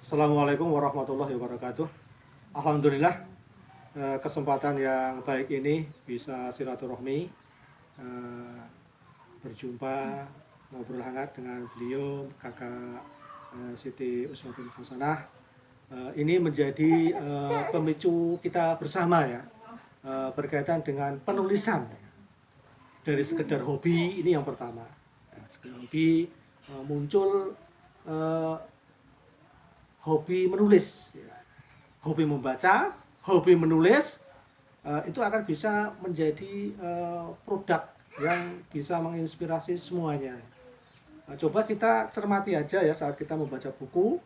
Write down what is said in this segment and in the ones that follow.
Assalamualaikum warahmatullahi wabarakatuh. Alhamdulillah, kesempatan yang baik ini bisa silaturahmi, eh, berjumpa, ngobrol hangat dengan beliau, kakak Siti Uswatul Hasanah. Ini menjadi pemicu kita bersama ya, berkaitan dengan penulisan. Dari sekedar hobi, ini yang pertama. Sekedar hobi, muncul eh, hobi menulis, hobi membaca, hobi menulis, itu akan bisa menjadi produk yang bisa menginspirasi semuanya. Coba kita cermati aja ya saat kita membaca buku,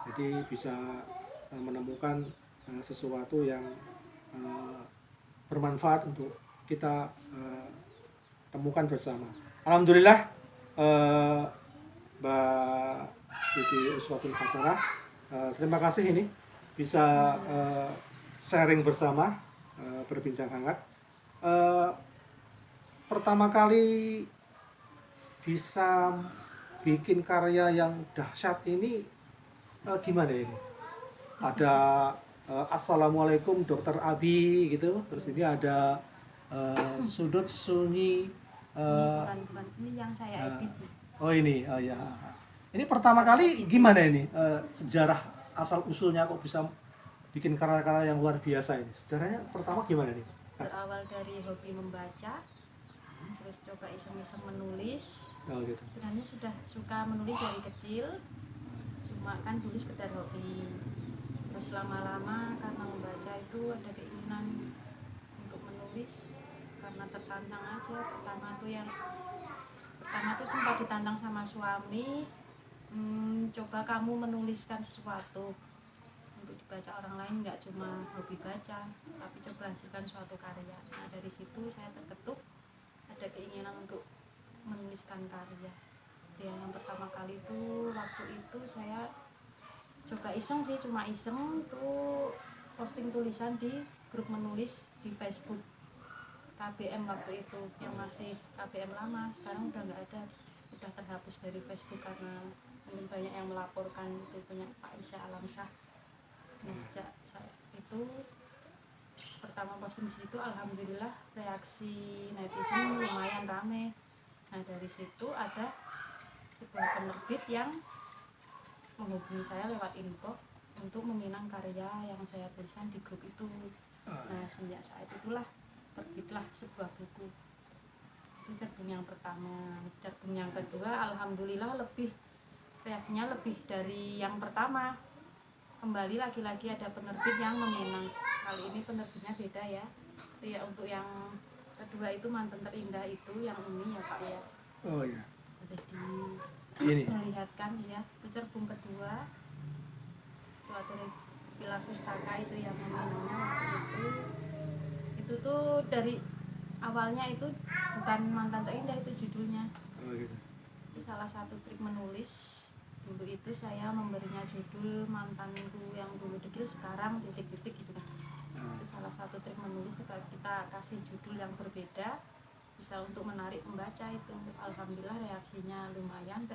jadi bisa menemukan sesuatu yang eh, bermanfaat untuk kita temukan bersama. Alhamdulillah, eh, Mbak Siti Uswatul Hasanah, terima kasih ini bisa sharing bersama, berbincang hangat. Eh, Pertama kali bisa bikin karya yang dahsyat ini gimana ini? Ada Assalamualaikum Dokter Abi gitu, terus ini ada sudut sunyi. eh, Bukan ini yang saya edit sih. oh ini, oh ya. Ini pertama kali gimana ini sejarah asal usulnya kok bisa bikin karya-karya yang luar biasa ini? Sejarahnya pertama gimana nih? Berawal dari hobi membaca, terus coba iseng-iseng menulis. Oh gitu. Sebenarnya sudah suka menulis dari kecil, cuma kan dulu sekedar hobi. Terus lama-lama karena membaca itu ada keinginan untuk menulis karena tertantang aja. Pertama tuh sempat ditantang sama suami, coba kamu menuliskan sesuatu untuk dibaca orang lain, nggak cuma hobi baca tapi coba hasilkan suatu karya. Nah dari situ saya terketuk ada keinginan untuk menuliskan karya. Yang pertama kali itu waktu itu saya coba iseng sih, cuma iseng tuh posting tulisan di grup menulis di Facebook KBM waktu itu, yang masih KBM lama, sekarang udah nggak ada, udah terhapus dari Facebook karena mungkin banyak yang melaporkan itu punya Pak Isya Alamsyah. Nah sejak itu pertama posting di situ, alhamdulillah reaksi netizen lumayan rame. Nah dari situ ada sebuah penerbit yang menghubungi saya lewat info untuk meminang karya yang saya tuliskan di grup itu. Nah sejak saat itulah terbitlah sebuah buku. Itu cerbung yang pertama. Cerbung yang kedua alhamdulillah reaksinya lebih dari yang pertama. Kembali lagi-lagi ada penerbit yang meminang. Kali ini penerbitnya beda ya. Ya untuk yang kedua itu Mantan Terindah itu yang ini ya Pak ya. Oh ya. Boleh dilihatkan ya. Itu cerbung kedua. Suatu Pilar Pustaka itu yang meminangnya waktu itu tuh dari awalnya itu bukan Mantan Terindah itu judulnya. Oh gitu. Itu salah satu trik menulis. Dulu itu saya memberinya judul mantanku yang dulu dekil sekarang titik-titik gitu kan. Itu salah satu trik menulis, kita kasih judul yang berbeda bisa untuk menarik pembaca itu. Alhamdulillah reaksinya lumayan,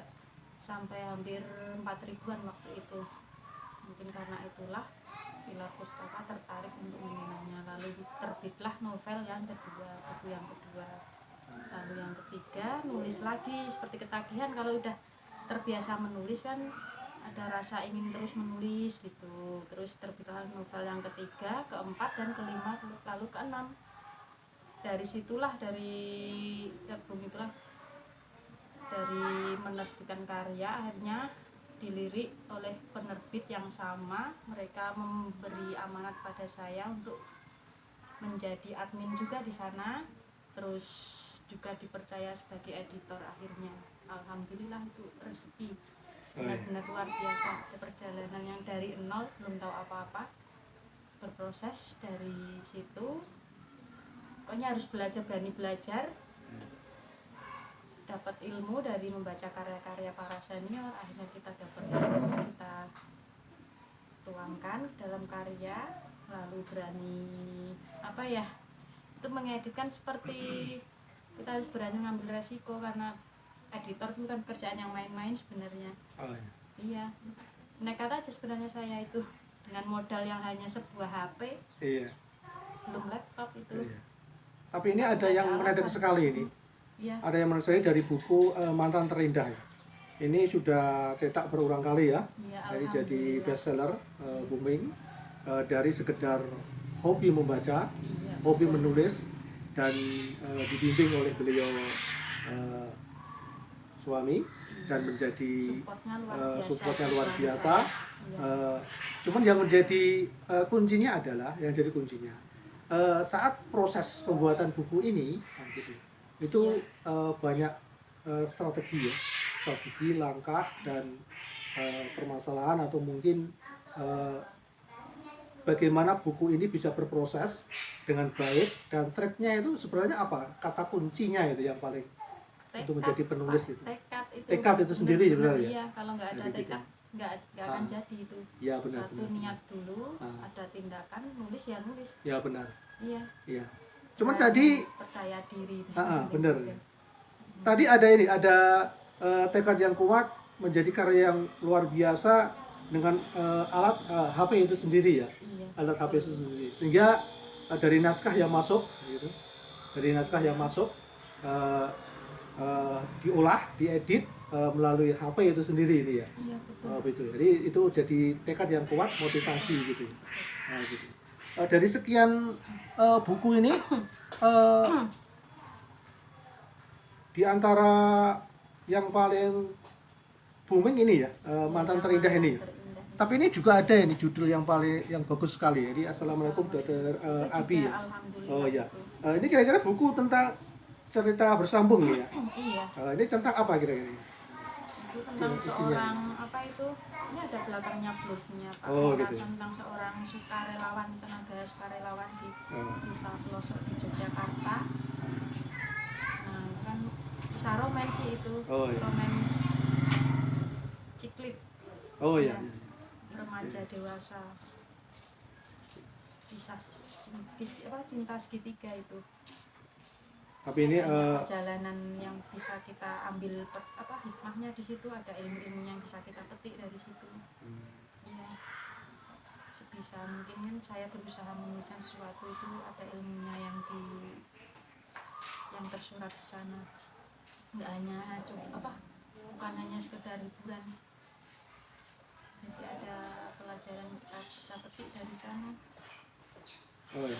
sampai hampir 4 ribuan waktu itu. Mungkin karena itulah Pilar Pustaka tertarik untuk meminangnya. Lalu terbitlah novel yang kedua, buku yang kedua. Lalu yang ketiga nulis lagi seperti ketagihan, kalau udah terbiasa menulis kan ada rasa ingin terus menulis gitu. Terus terbitlah novel yang ketiga, keempat dan kelima, lalu keenam. Dari situlah, dari cerbung itulah, dari menerbitkan karya akhirnya dilirik oleh penerbit yang sama. Mereka memberi amanat pada saya untuk menjadi admin juga di sana, terus juga dipercaya sebagai editor akhirnya. Alhamdulillah itu rezeki benar-benar luar biasa. Perjalanan yang dari nol, belum tahu apa-apa, berproses dari situ. Pokoknya harus belajar, berani belajar, dapat ilmu dari membaca karya-karya para senior. Akhirnya kita dapat ilmu, kita tuangkan dalam karya, lalu berani itu mengeditkan. Seperti kita harus berani ngambil resiko, karena editor itu kan kerjaan yang main-main sebenarnya. Oh, iya. Iya, nekat aja sebenarnya saya itu dengan modal yang hanya sebuah HP, Iya. belum laptop itu. Iya. Tapi ini ada yang menarik sekali ini. Iya. Ada yang menarik sekali dari buku Mantan Terindah ya. Ini sudah cetak berulang kali ya. Iya, Jadi jadi alhamdulillah. bestseller, booming. Dari sekedar hobi membaca, Iya. hobi menulis, dan dibimbing oleh beliau suami, dan menjadi supportnya luar suami biasa. saya. Iya. Cuman yang menjadi kuncinya adalah, yang jadi kuncinya saat proses pembuatan buku ini, nah gitu, itu banyak strategi ya, strategi, langkah, dan permasalahan, atau mungkin bagaimana buku ini bisa berproses dengan baik, dan tracknya itu sebenarnya apa, kata kuncinya itu yang paling untuk menjadi penulis itu. Tekad itu sendiri sebenarnya ya? Iya, kalau nggak ada Jadi gitu. tekad nggak akan jadi itu. Ya benar. Satu benar. niat dulu, Ah. ada tindakan, nulis ya nulis. Ya benar. Iya. Iya. Cuman Dan tadi percaya diri. benar. Tadi ada tekad yang kuat, menjadi karya yang luar biasa dengan alat HP itu sendiri ya. Iya. Alat HP itu sendiri. Sehingga dari naskah yang masuk gitu. Dari naskah yang masuk diolah, diedit melalui HP itu sendiri ini ya. Iya, betul. Gitu. Jadi itu jadi tekad yang kuat, motivasi gitu. Nah, gitu. Dari sekian buku ini, di antara yang paling booming ini ya, Mantan Terindah ini ya. Terindah. Tapi ini juga ada ini judul yang bagus sekali ya. Jadi Assalamualaikum Dr. Itu Abi juga ya. alhamdulillah Oh iya. itu. Ini kira-kira buku tentang cerita bersambung nih ya. Iya. Ini tentang apa kira-kira? Itu tentang Isinya. seorang apa itu? Ini ada belakangnya bluesnya Pak. Oh, gitu ya. Tentang seorang sukarelawan, tenaga sukarelawan di Oh. desa pelosok di Yogyakarta. Nah, kan bisa romans sih itu. Oh, iya. Romans ciklit. Oh iya. Ya, remaja dewasa. Bisa cinta segitiga itu. Tapi ini Banyak perjalanan yang bisa kita ambil hikmahnya di situ, ada ilmu-ilmu yang bisa kita petik dari situ. Iya. Sebisa mungkin kan saya berusaha menuliskan sesuatu itu ada ilmunya yang tersurat di sana. Enggak hanya bukan hanya sekedar hiburan. Jadi ada pelajaran yang kita bisa petik dari sana. oh iya.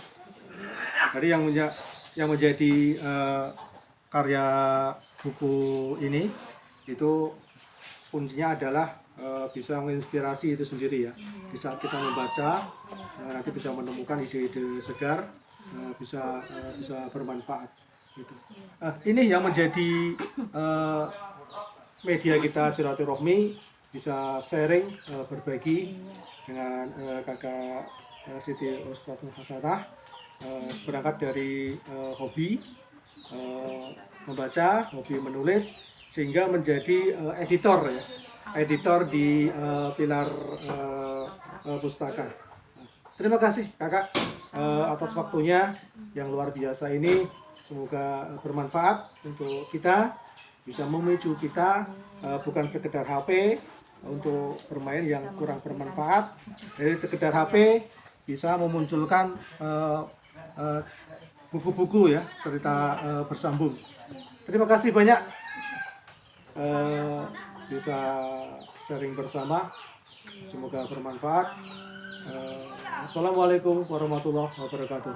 Jadi yang menjadi karya buku ini itu kuncinya adalah bisa menginspirasi itu sendiri ya. Di saat kita membaca nanti bisa menemukan ide-ide segar, bisa bermanfaat gitu. Ini yang menjadi media kita silaturahmi, bisa sharing, berbagi dengan kakak Siti Uswatun Hasanah, berangkat dari hobi membaca, hobi menulis, sehingga menjadi editor ya, editor di Pilar Pustaka. Terima kasih kakak atas waktunya yang luar biasa ini. Semoga bermanfaat untuk kita, bisa memicu kita bukan sekedar HP untuk bermain yang kurang bermanfaat. Dari sekedar HP bisa memunculkan buku-buku ya, cerita bersambung. Terima kasih banyak bisa sharing bersama, semoga bermanfaat. Assalamualaikum warahmatullahi wabarakatuh.